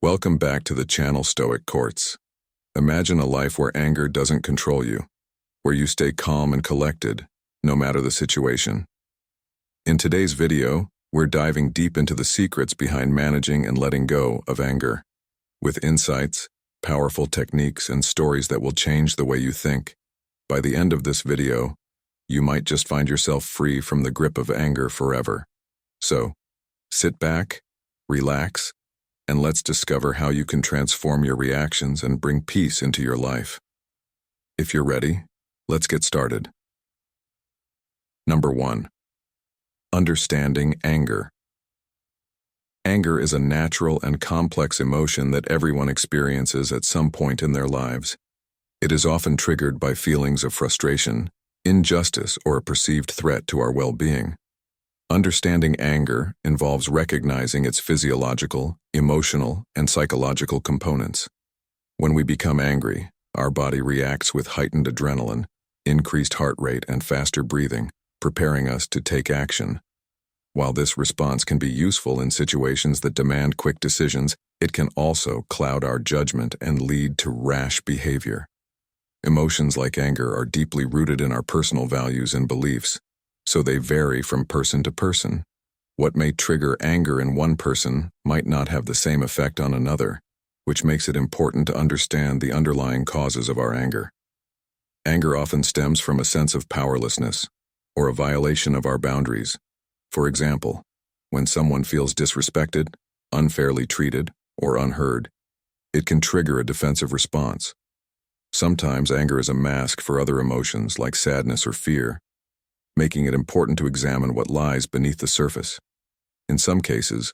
Welcome back to the channel Stoic Courts. Imagine a life where anger doesn't control you, where you stay calm and collected, no matter the situation. In today's video, we're diving deep into the secrets behind managing and letting go of anger, with insights, powerful techniques, and stories that will change the way you think. By the end of this video, you might just find yourself free from the grip of anger forever. So, sit back, relax, and let's discover how you can transform your reactions and bring peace into your life. If you're ready, let's get started. Number 1. Understanding anger. Anger is a natural and complex emotion that everyone experiences at some point in their lives. It is often triggered by feelings of frustration, injustice, or a perceived threat to our well-being. Understanding anger involves recognizing its physiological, emotional, and psychological components. When we become angry, our body reacts with heightened adrenaline, increased heart rate, and faster breathing, preparing us to take action. While this response can be useful in situations that demand quick decisions, it can also cloud our judgment and lead to rash behavior. Emotions like anger are deeply rooted in our personal values and beliefs, so they vary from person to person. What may trigger anger in one person might not have the same effect on another, which makes it important to understand the underlying causes of our anger. Anger often stems from a sense of powerlessness or a violation of our boundaries. For example, when someone feels disrespected, unfairly treated, or unheard, it can trigger a defensive response. Sometimes anger is a mask for other emotions like sadness or fear, making it important to examine what lies beneath the surface. In some cases,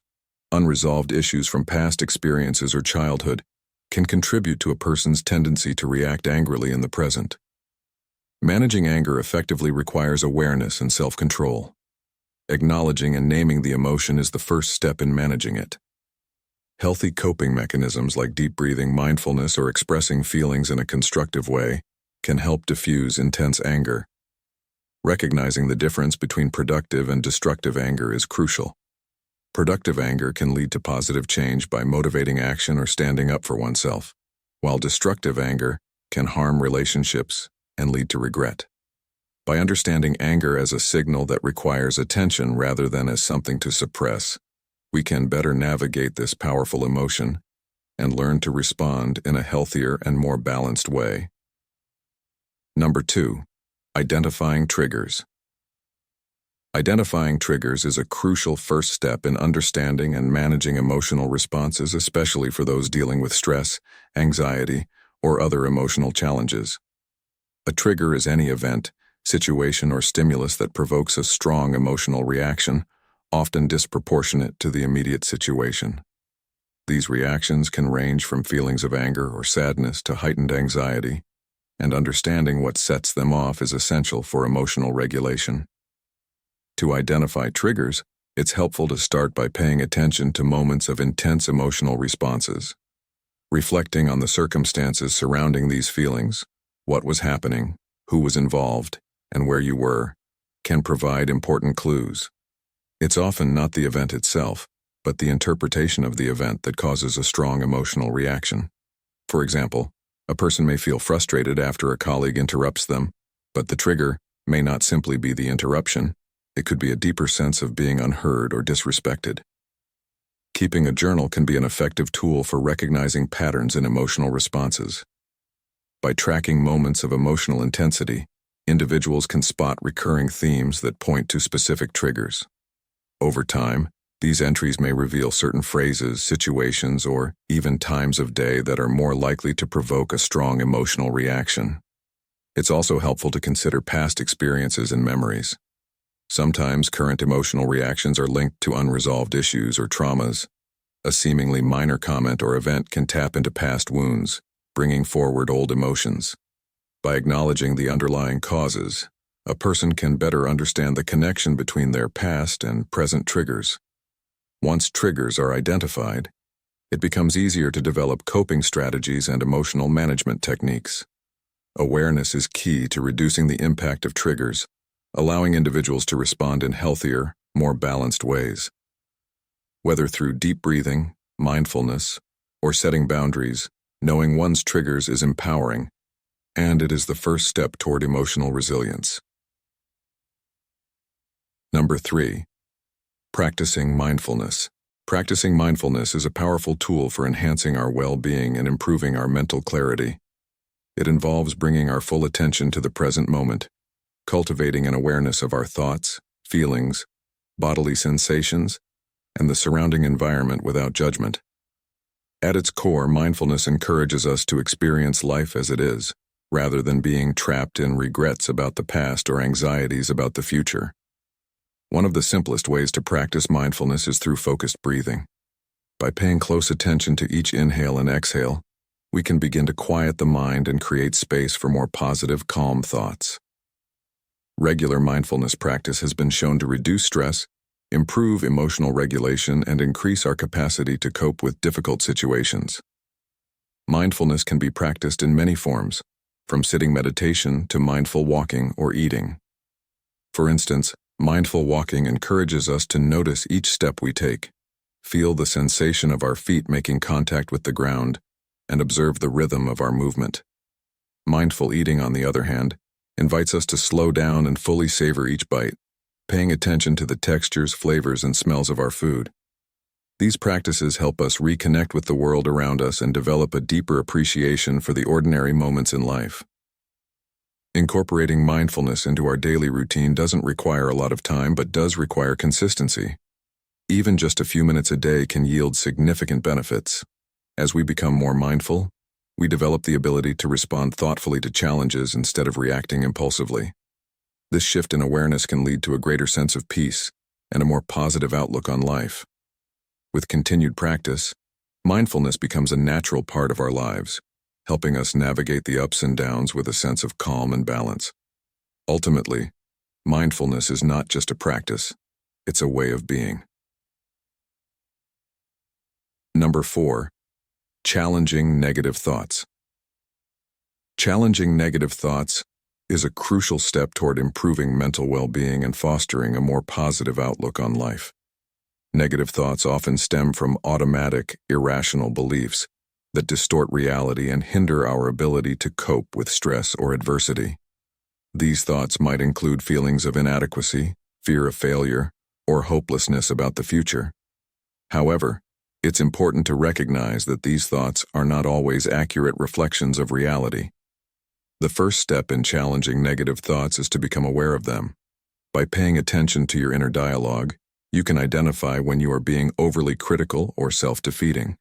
unresolved issues from past experiences or childhood can contribute to a person's tendency to react angrily in the present. Managing anger effectively requires awareness and self-control. Acknowledging and naming the emotion is the first step in managing it. Healthy coping mechanisms like deep breathing, mindfulness, or expressing feelings in a constructive way can help diffuse intense anger. Recognizing the difference between productive and destructive anger is crucial. Productive anger can lead to positive change by motivating action or standing up for oneself, while destructive anger can harm relationships and lead to regret. By understanding anger as a signal that requires attention rather than as something to suppress, we can better navigate this powerful emotion and learn to respond in a healthier and more balanced way. Number 2. Identifying triggers. Identifying triggers is a crucial first step in understanding and managing emotional responses, especially for those dealing with stress, anxiety, or other emotional challenges. A trigger is any event, situation, or stimulus that provokes a strong emotional reaction, often disproportionate to the immediate situation. These reactions can range from feelings of anger or sadness to heightened anxiety, and understanding what sets them off is essential for emotional regulation. To identify triggers, it's helpful to start by paying attention to moments of intense emotional responses. Reflecting on the circumstances surrounding these feelings, what was happening, who was involved, and where you were, can provide important clues. It's often not the event itself, but the interpretation of the event that causes a strong emotional reaction. For example, a person may feel frustrated after a colleague interrupts them, but the trigger may not simply be the interruption. It could be a deeper sense of being unheard or disrespected. Keeping a journal can be an effective tool for recognizing patterns in emotional responses. By tracking moments of emotional intensity, individuals can spot recurring themes that point to specific triggers. Over time, these entries may reveal certain phrases, situations, or even times of day that are more likely to provoke a strong emotional reaction. It's also helpful to consider past experiences and memories. Sometimes current emotional reactions are linked to unresolved issues or traumas. A seemingly minor comment or event can tap into past wounds, bringing forward old emotions. By acknowledging the underlying causes, a person can better understand the connection between their past and present triggers. Once triggers are identified, it becomes easier to develop coping strategies and emotional management techniques. Awareness is key to reducing the impact of triggers, allowing individuals to respond in healthier, more balanced ways. Whether through deep breathing, mindfulness, or setting boundaries, knowing one's triggers is empowering, and it is the first step toward emotional resilience. Number 3. Practicing mindfulness. Practicing mindfulness is a powerful tool for enhancing our well-being and improving our mental clarity. It involves bringing our full attention to the present moment, cultivating an awareness of our thoughts, feelings, bodily sensations, and the surrounding environment without judgment. At its core, mindfulness encourages us to experience life as it is, rather than being trapped in regrets about the past or anxieties about the future. One of the simplest ways to practice mindfulness is through focused breathing. By paying close attention to each inhale and exhale, we can begin to quiet the mind and create space for more positive, calm thoughts. Regular mindfulness practice has been shown to reduce stress, improve emotional regulation, and increase our capacity to cope with difficult situations. Mindfulness can be practiced in many forms, from sitting meditation to mindful walking or eating. For instance, mindful walking encourages us to notice each step we take, feel the sensation of our feet making contact with the ground, and observe the rhythm of our movement. Mindful eating, on the other hand, invites us to slow down and fully savor each bite, paying attention to the textures, flavors, and smells of our food. These practices help us reconnect with the world around us and develop a deeper appreciation for the ordinary moments in life. Incorporating mindfulness into our daily routine doesn't require a lot of time, but does require consistency. Even just a few minutes a day can yield significant benefits. As we become more mindful, we develop the ability to respond thoughtfully to challenges instead of reacting impulsively. This shift in awareness can lead to a greater sense of peace and a more positive outlook on life. With continued practice, mindfulness becomes a natural part of our lives, helping us navigate the ups and downs with a sense of calm and balance. Ultimately, mindfulness is not just a practice, it's a way of being. Number 4. Challenging negative thoughts. Challenging negative thoughts is a crucial step toward improving mental well-being and fostering a more positive outlook on life. Negative thoughts often stem from automatic, irrational beliefs that distort reality and hinder our ability to cope with stress or adversity. These thoughts might include feelings of inadequacy, fear of failure, or hopelessness about the future. However, it's important to recognize that these thoughts are not always accurate reflections of reality. The first step in challenging negative thoughts is to become aware of them. By paying attention to your inner dialogue, you can identify when you are being overly critical or self-defeating.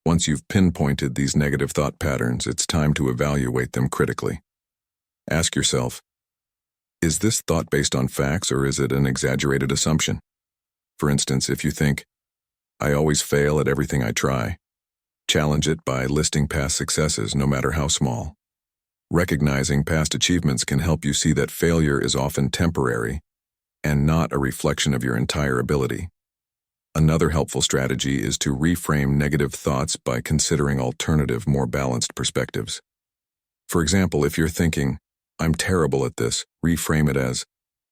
Once you've pinpointed these negative thought patterns, it's time to evaluate them critically. Ask yourself, is this thought based on facts or is it an exaggerated assumption? For instance, if you think, I always fail at everything I try, challenge it by listing past successes, no matter how small. Recognizing past achievements can help you see that failure is often temporary and not a reflection of your entire ability. Another helpful strategy is to reframe negative thoughts by considering alternative, more balanced perspectives. For example, if you're thinking, I'm terrible at this, reframe it as,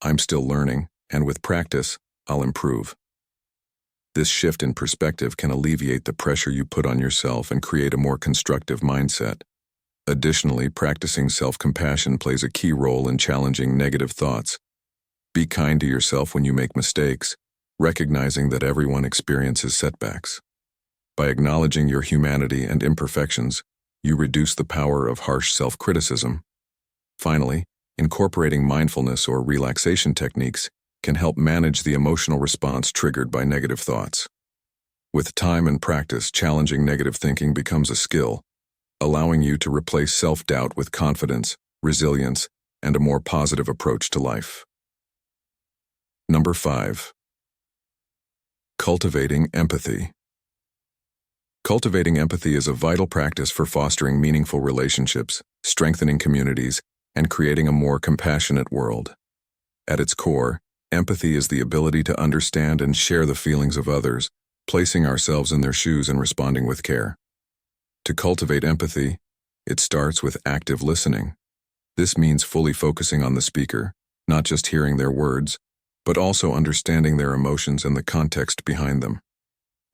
I'm still learning, and with practice, I'll improve. This shift in perspective can alleviate the pressure you put on yourself and create a more constructive mindset. Additionally, practicing self-compassion plays a key role in challenging negative thoughts. Be kind to yourself when you make mistakes, recognizing that everyone experiences setbacks. By acknowledging your humanity and imperfections, you reduce the power of harsh self-criticism. Finally, incorporating mindfulness or relaxation techniques can help manage the emotional response triggered by negative thoughts. With time and practice, challenging negative thinking becomes a skill, allowing you to replace self-doubt with confidence, resilience, and a more positive approach to life. Number 5. Cultivating empathy. Cultivating empathy is a vital practice for fostering meaningful relationships, strengthening communities, and creating a more compassionate world. At its core, empathy is the ability to understand and share the feelings of others, placing ourselves in their shoes and responding with care. To cultivate empathy, it starts with active listening. This means fully focusing on the speaker, not just hearing their words, but also understanding their emotions and the context behind them.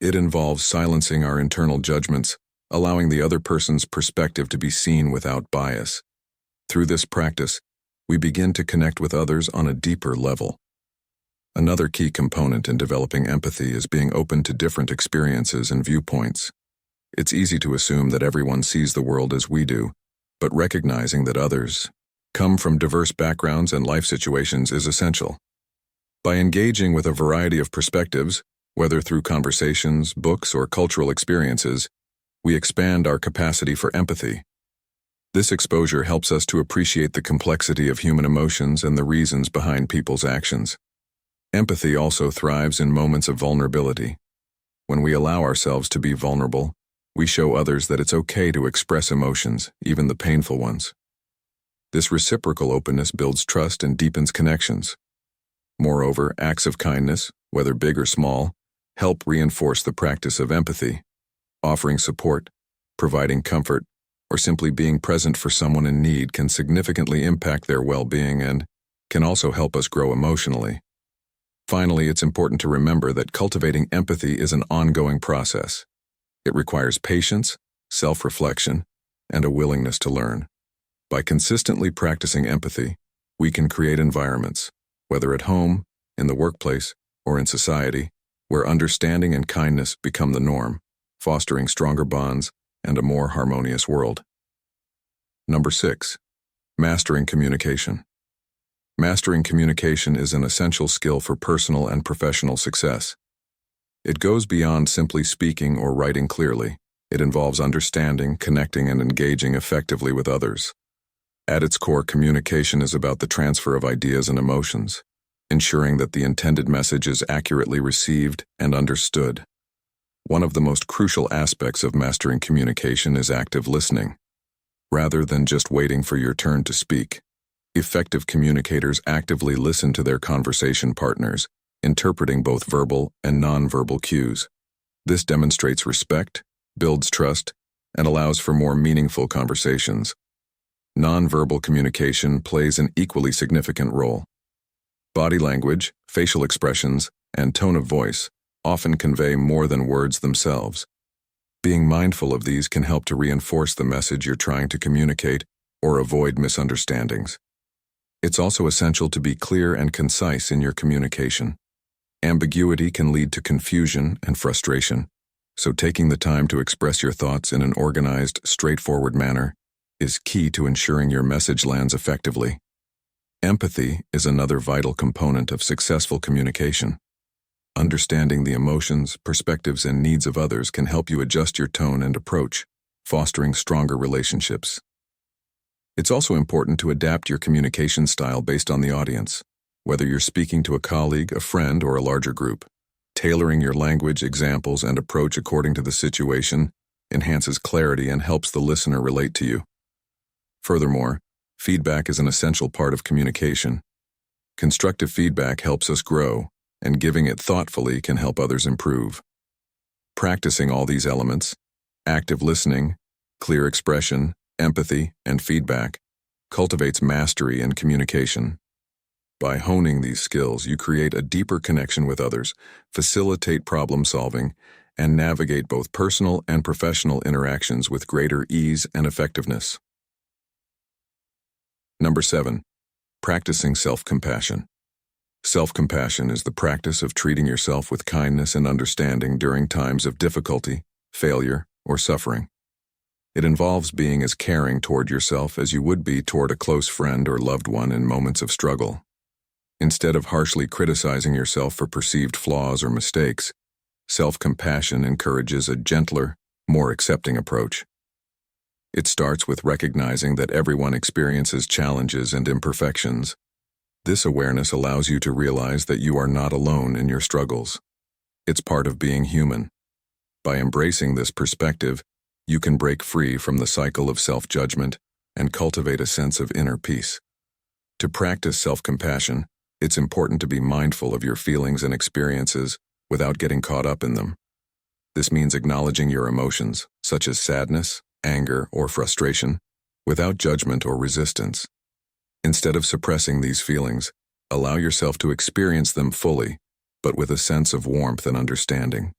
It involves silencing our internal judgments, allowing the other person's perspective to be seen without bias. Through this practice, we begin to connect with others on a deeper level. Another key component in developing empathy is being open to different experiences and viewpoints. It's easy to assume that everyone sees the world as we do, but recognizing that others come from diverse backgrounds and life situations is essential. By engaging with a variety of perspectives, whether through conversations, books, or cultural experiences, we expand our capacity for empathy. This exposure helps us to appreciate the complexity of human emotions and the reasons behind people's actions. Empathy also thrives in moments of vulnerability. When we allow ourselves to be vulnerable, we show others that it's okay to express emotions, even the painful ones. This reciprocal openness builds trust and deepens connections. Moreover, acts of kindness, whether big or small, help reinforce the practice of empathy. Offering support, providing comfort, or simply being present for someone in need can significantly impact their well-being and can also help us grow emotionally. Finally, it's important to remember that cultivating empathy is an ongoing process. It requires patience, self-reflection, and a willingness to learn. By consistently practicing empathy, we can create environments, whether at home, in the workplace, or in society, where understanding and kindness become the norm, fostering stronger bonds and a more harmonious world. Number 6. Mastering communication. Mastering communication is an essential skill for personal and professional success. It goes beyond simply speaking or writing clearly. It involves understanding, connecting, and engaging effectively with others. At its core, communication is about the transfer of ideas and emotions, ensuring that the intended message is accurately received and understood. One of the most crucial aspects of mastering communication is active listening. Rather than just waiting for your turn to speak, effective communicators actively listen to their conversation partners, interpreting both verbal and nonverbal cues. This demonstrates respect, builds trust, and allows for more meaningful conversations. Nonverbal communication plays an equally significant role. Body language, facial expressions, and tone of voice often convey more than words themselves. Being mindful of these can help to reinforce the message you're trying to communicate or avoid misunderstandings. It's also essential to be clear and concise in your communication. Ambiguity can lead to confusion and frustration, so taking the time to express your thoughts in an organized, straightforward manner is key to ensuring your message lands effectively. Empathy is another vital component of successful communication. Understanding the emotions, perspectives, and needs of others can help you adjust your tone and approach, fostering stronger relationships. It's also important to adapt your communication style based on the audience, whether you're speaking to a colleague, a friend, or a larger group. Tailoring your language, examples, and approach according to the situation enhances clarity and helps the listener relate to you. Furthermore, feedback is an essential part of communication. Constructive feedback helps us grow, and giving it thoughtfully can help others improve. Practicing all these elements, active listening, clear expression, empathy, and feedback, cultivates mastery in communication. By honing these skills, you create a deeper connection with others, facilitate problem solving, and navigate both personal and professional interactions with greater ease and effectiveness. Number 7. Practicing self-compassion. Self-compassion is the practice of treating yourself with kindness and understanding during times of difficulty, failure, or suffering. It involves being as caring toward yourself as you would be toward a close friend or loved one in moments of struggle. Instead of harshly criticizing yourself for perceived flaws or mistakes, self-compassion encourages a gentler, more accepting approach. It starts with recognizing that everyone experiences challenges and imperfections. This awareness allows you to realize that you are not alone in your struggles. It's part of being human. By embracing this perspective, you can break free from the cycle of self-judgment and cultivate a sense of inner peace. To practice self-compassion, it's important to be mindful of your feelings and experiences without getting caught up in them. This means acknowledging your emotions, such as sadness, anger, or frustration, without judgment or resistance. Instead of suppressing these feelings, allow yourself to experience them fully, but with a sense of warmth and understanding.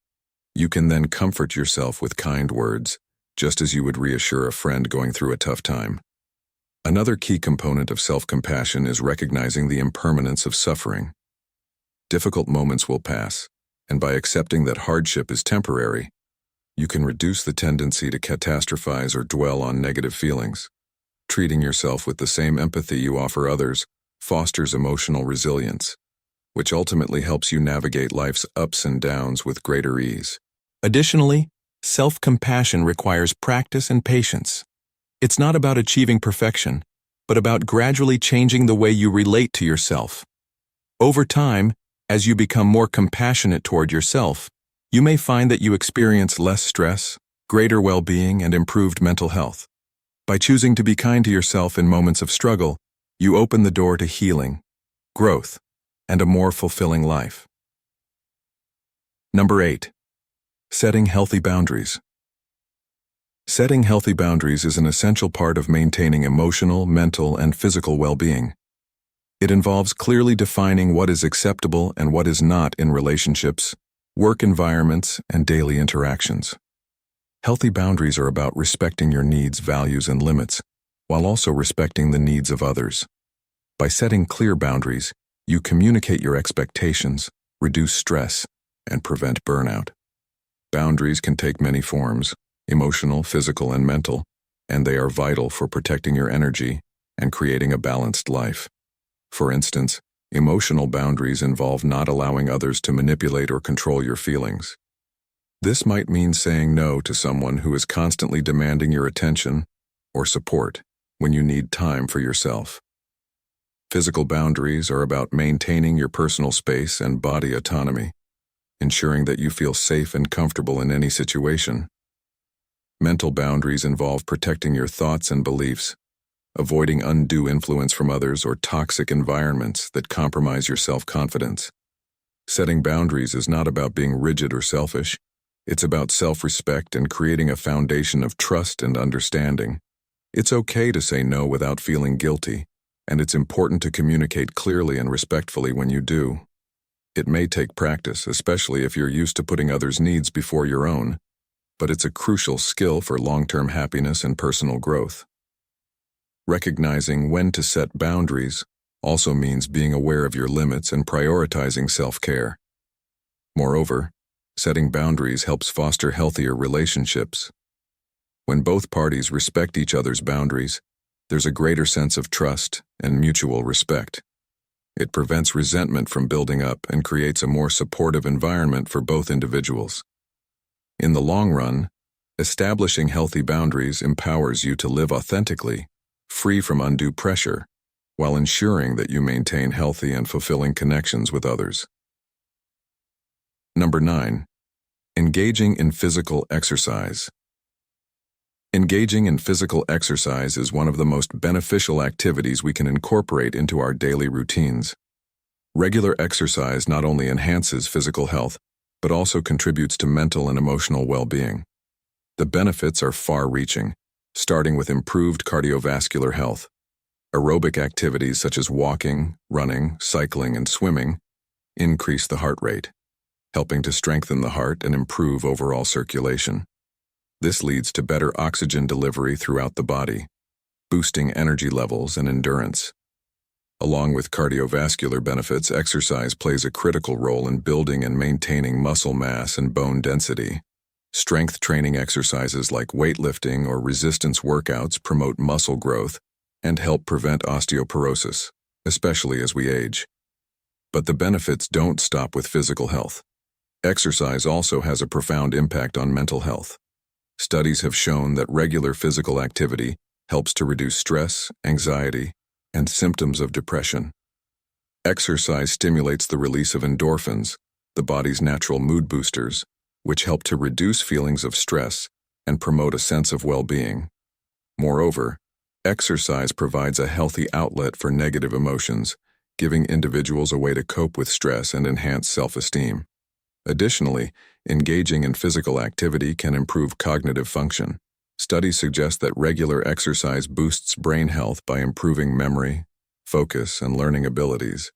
You can then comfort yourself with kind words, just as you would reassure a friend going through a tough time. Another key component of self-compassion is recognizing the impermanence of suffering. Difficult moments will pass, and by accepting that hardship is temporary, you can reduce the tendency to catastrophize or dwell on negative feelings. Treating yourself with the same empathy you offer others fosters emotional resilience, which ultimately helps you navigate life's ups and downs with greater ease. Additionally, self-compassion requires practice and patience. It's not about achieving perfection, but about gradually changing the way you relate to yourself. Over time, as you become more compassionate toward yourself, you may find that you experience less stress, greater well-being, and improved mental health. By choosing to be kind to yourself in moments of struggle, you open the door to healing, growth, and a more fulfilling life. Number 8. Setting healthy boundaries. Setting healthy boundaries is an essential part of maintaining emotional, mental, and physical well-being. It involves clearly defining what is acceptable and what is not in relationships, work environments, and daily interactions. Healthy boundaries are about respecting your needs, values, and limits, while also respecting the needs of others. By setting clear boundaries, you communicate your expectations, reduce stress, and prevent burnout. Boundaries can take many forms: emotional, physical, and mental, and they are vital for protecting your energy and creating a balanced life. For instance, emotional boundaries involve not allowing others to manipulate or control your feelings. This might mean saying no to someone who is constantly demanding your attention or support when you need time for yourself. Physical boundaries are about maintaining your personal space and body autonomy, ensuring that you feel safe and comfortable in any situation. Mental boundaries involve protecting your thoughts and beliefs, avoiding undue influence from others or toxic environments that compromise your self-confidence. Setting boundaries is not about being rigid or selfish. It's about self-respect and creating a foundation of trust and understanding. It's okay to say no without feeling guilty, and it's important to communicate clearly and respectfully when you do. It may take practice, especially if you're used to putting others' needs before your own, but it's a crucial skill for long-term happiness and personal growth. Recognizing when to set boundaries also means being aware of your limits and prioritizing self-care. Moreover, setting boundaries helps foster healthier relationships. When both parties respect each other's boundaries, there's a greater sense of trust and mutual respect. It prevents resentment from building up and creates a more supportive environment for both individuals. In the long run, establishing healthy boundaries empowers you to live authentically, free from undue pressure, while ensuring that you maintain healthy and fulfilling connections with others. Number 9. Engaging in physical exercise. Engaging in physical exercise is one of the most beneficial activities we can incorporate into our daily routines. Regular exercise not only enhances physical health, but also contributes to mental and emotional well-being. The benefits are far-reaching, starting with improved cardiovascular health. Aerobic activities such as walking, running, cycling, and swimming increase the heart rate, helping to strengthen the heart and improve overall circulation. This leads to better oxygen delivery throughout the body, boosting energy levels and endurance. Along with cardiovascular benefits, exercise plays a critical role in building and maintaining muscle mass and bone density. Strength training exercises like weightlifting or resistance workouts promote muscle growth and help prevent osteoporosis, especially as we age. But the benefits don't stop with physical health. Exercise also has a profound impact on mental health. Studies have shown that regular physical activity helps to reduce stress, anxiety, and symptoms of depression. Exercise stimulates the release of endorphins, the body's natural mood boosters, which help to reduce feelings of stress and promote a sense of well-being. Moreover, exercise provides a healthy outlet for negative emotions, giving individuals a way to cope with stress and enhance self-esteem. Additionally, engaging in physical activity can improve cognitive function. Studies suggest that regular exercise boosts brain health by improving memory, focus, and learning abilities.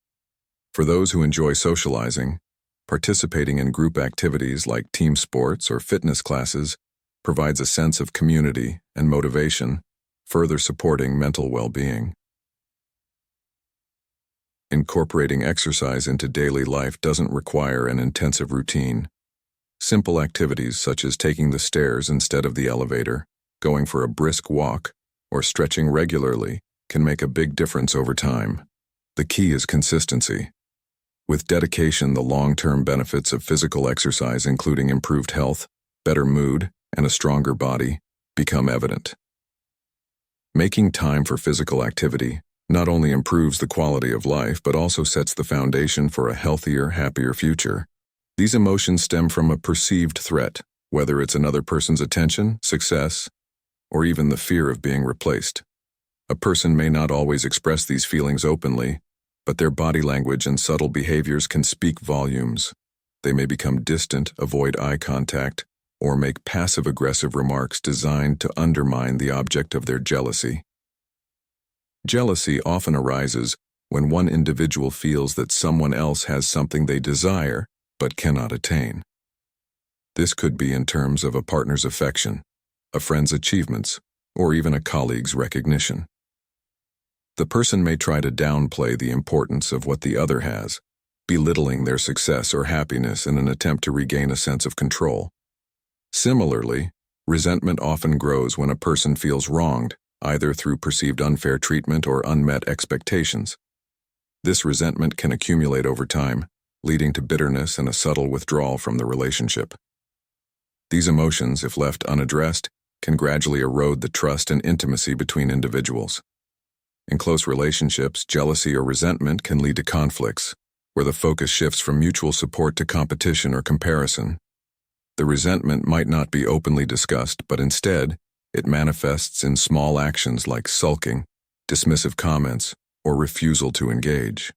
For those who enjoy socializing, Participating in group activities like team sports or fitness classes provides a sense of community and motivation, further supporting mental well-being. Incorporating exercise into daily life doesn't require an intensive routine. Simple activities such as taking the stairs instead of the elevator, going for a brisk walk, or stretching regularly can make a big difference over time. The key is consistency. With dedication, the long-term benefits of physical exercise, including improved health, better mood, and a stronger body, become evident. Making time for physical activity not only improves the quality of life but also sets the foundation for a healthier, happier future. These emotions stem from a perceived threat, whether it's another person's attention, success, or even the fear of being replaced. A person may not always express these feelings openly, but their body language and subtle behaviors can speak volumes. They may become distant, avoid eye contact, or make passive-aggressive remarks designed to undermine the object of their jealousy. Jealousy often arises when one individual feels that someone else has something they desire but cannot attain. This could be in terms of a partner's affection, a friend's achievements, or even a colleague's recognition. The person may try to downplay the importance of what the other has, belittling their success or happiness in an attempt to regain a sense of control. Similarly, resentment often grows when a person feels wronged, either through perceived unfair treatment or unmet expectations. This resentment can accumulate over time, leading to bitterness and a subtle withdrawal from the relationship. These emotions, if left unaddressed, can gradually erode the trust and intimacy between individuals. In close relationships, jealousy or resentment can lead to conflicts, where the focus shifts from mutual support to competition or comparison. The resentment might not be openly discussed, but instead, it manifests in small actions like sulking, dismissive comments, or refusal to engage.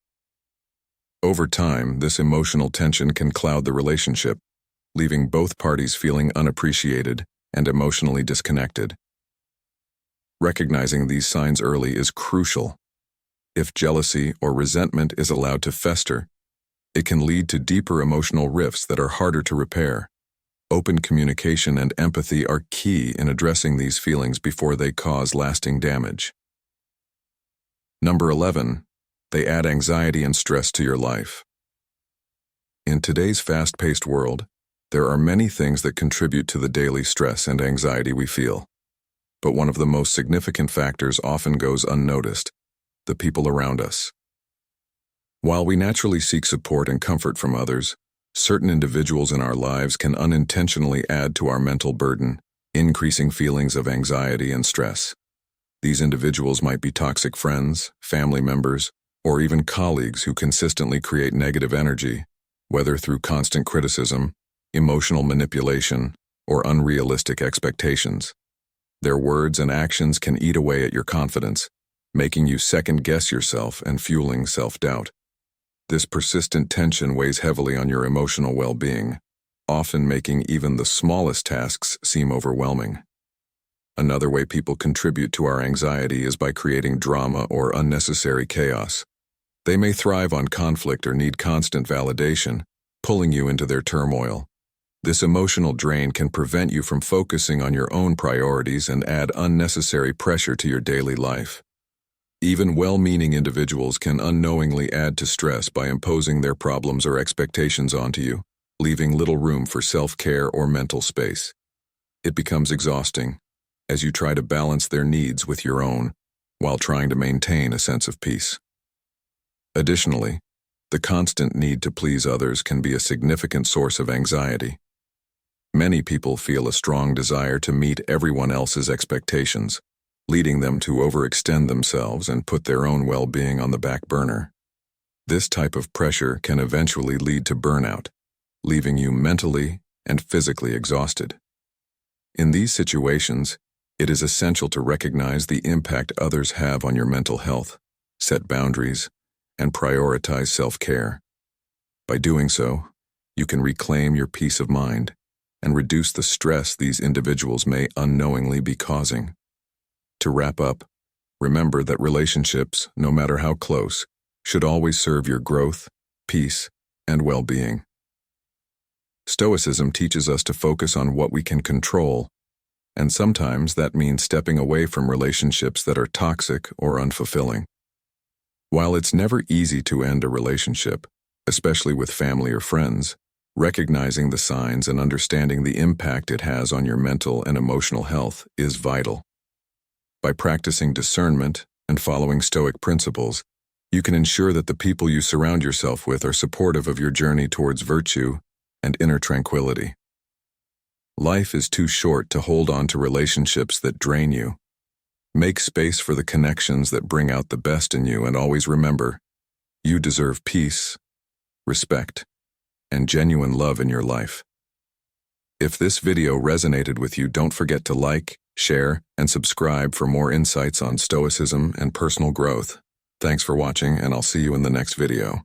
Over time, this emotional tension can cloud the relationship, leaving both parties feeling unappreciated and emotionally disconnected. Recognizing these signs early is crucial. If jealousy or resentment is allowed to fester, it can lead to deeper emotional rifts that are harder to repair. Open communication and empathy are key in addressing these feelings before they cause lasting damage. Number 11. They add anxiety and stress to your life. In today's fast-paced world, there are many things that contribute to the daily stress and anxiety we feel. But one of the most significant factors often goes unnoticed: the people around us. While we naturally seek support and comfort from others, certain individuals in our lives can unintentionally add to our mental burden, increasing feelings of anxiety and stress. These individuals might be toxic friends, family members, or even colleagues who consistently create negative energy, whether through constant criticism, emotional manipulation, or unrealistic expectations. Their words and actions can eat away at your confidence, making you second-guess yourself and fueling self-doubt. This persistent tension weighs heavily on your emotional well-being, often making even the smallest tasks seem overwhelming. Another way people contribute to our anxiety is by creating drama or unnecessary chaos. They may thrive on conflict or need constant validation, pulling you into their turmoil. This emotional drain can prevent you from focusing on your own priorities and add unnecessary pressure to your daily life. Even well-meaning individuals can unknowingly add to stress by imposing their problems or expectations onto you, leaving little room for self-care or mental space. It becomes exhausting as you try to balance their needs with your own, while trying to maintain a sense of peace. Additionally, the constant need to please others can be a significant source of anxiety. Many people feel a strong desire to meet everyone else's expectations, leading them to overextend themselves and put their own well-being on the back burner. This type of pressure can eventually lead to burnout, leaving you mentally and physically exhausted. In these situations, it is essential to recognize the impact others have on your mental health, set boundaries, and prioritize self-care. By doing so, you can reclaim your peace of mind and reduce the stress these individuals may unknowingly be causing. To wrap up, remember that relationships, no matter how close, should always serve your growth, peace, and well-being. Stoicism teaches us to focus on what we can control, and sometimes that means stepping away from relationships that are toxic or unfulfilling. While it's never easy to end a relationship, especially with family or friends, recognizing the signs and understanding the impact it has on your mental and emotional health is vital. By practicing discernment and following Stoic principles, you can ensure that the people you surround yourself with are supportive of your journey towards virtue and inner tranquility. Life is too short to hold on to relationships that drain you. Make space for the connections that bring out the best in you, and always remember, you deserve peace, respect, and genuine love in your life. If this video resonated with you, don't forget to like, share, and subscribe for more insights on Stoicism and personal growth. Thanks for watching, and I'll see you in the next video.